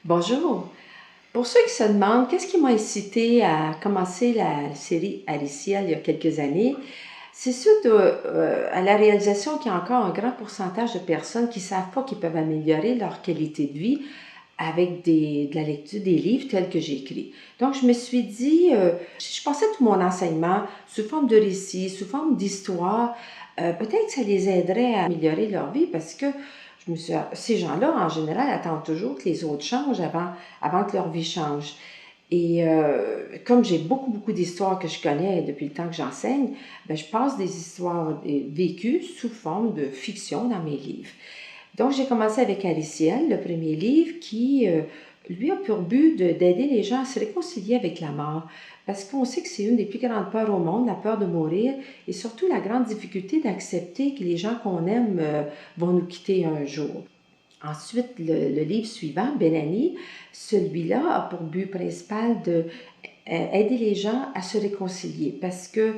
Bonjour. Pour ceux qui se demandent qu'est-ce qui m'a incité à commencer la série Alicia il y a quelques années, c'est suite à la réalisation qu'il y a encore un grand pourcentage de personnes qui ne savent pas qu'ils peuvent améliorer leur qualité de vie avec de la lecture des livres tels que j'écris. Donc, je me suis dit, si je passais tout mon enseignement sous forme de récits, sous forme d'histoire, peut-être que ça les aiderait à améliorer leur vie parce que ces gens-là, en général, attendent toujours que les autres changent avant que leur vie change. Et comme j'ai beaucoup d'histoires que je connais depuis le temps que j'enseigne, ben, je passe des histoires vécues sous forme de fiction dans mes livres. Donc, j'ai commencé avec Aliciel, le premier livre, qui, lui, a pour but d'aider les gens à se réconcilier avec la mort. Parce qu'on sait que c'est une des plus grandes peurs au monde, la peur de mourir, et surtout la grande difficulté d'accepter que les gens qu'on aime vont nous quitter un jour. Ensuite, le livre suivant, Benani, celui-là a pour but principal de aider les gens à se réconcilier parce que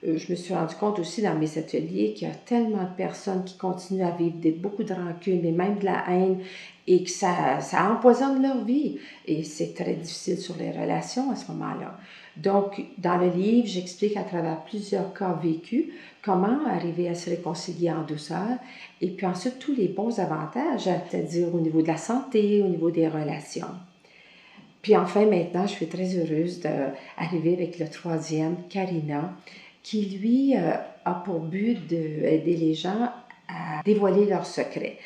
je me suis rendu compte aussi dans mes ateliers qu'il y a tellement de personnes qui continuent à vivre beaucoup de rancune et même de la haine et que ça empoisonne leur vie. Et c'est très difficile sur les relations à ce moment-là. Donc, dans le livre, j'explique à travers plusieurs cas vécus comment arriver à se réconcilier en douceur et puis ensuite tous les bons avantages, c'est-à-dire au niveau de la santé, au niveau des relations. Puis enfin, maintenant, je suis très heureuse d'arriver avec le troisième, Karina, qui, lui, a pour but d'aider les gens à dévoiler leurs secrets.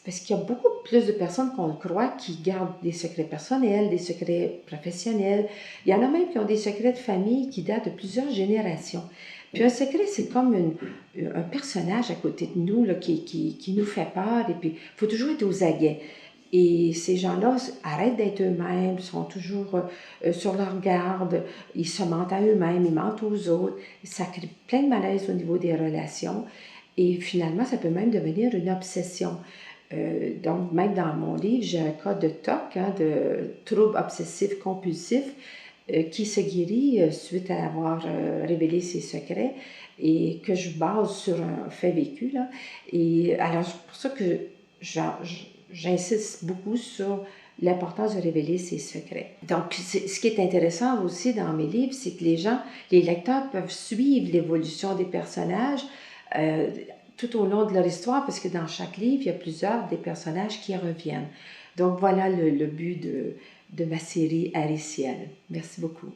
Parce qu'il y a beaucoup plus de personnes qu'on le croit qui gardent des secrets personnels, des secrets professionnels. Il y en a même qui ont des secrets de famille qui datent de plusieurs générations. Puis un secret, c'est comme un personnage à côté de nous là, qui nous fait peur et puis il faut toujours être aux aguets. Et ces gens-là arrêtent d'être eux-mêmes, sont toujours sur leur garde, ils se mentent à eux-mêmes, ils mentent aux autres. Ça crée plein de malaise au niveau des relations. Et finalement, ça peut même devenir une obsession. Donc, même dans mon livre, j'ai un cas de TOC, de trouble obsessif compulsif, qui se guérit suite à avoir révélé ses secrets et que je base sur un fait vécu. Là. Et alors, c'est pour ça que j'insiste beaucoup sur l'importance de révéler ses secrets. Donc, ce qui est intéressant aussi dans mes livres, c'est que les lecteurs peuvent suivre l'évolution des personnages tout au long de leur histoire, parce que dans chaque livre, il y a plusieurs des personnages qui reviennent. Donc, voilà le but de ma série Ariciel. Merci beaucoup.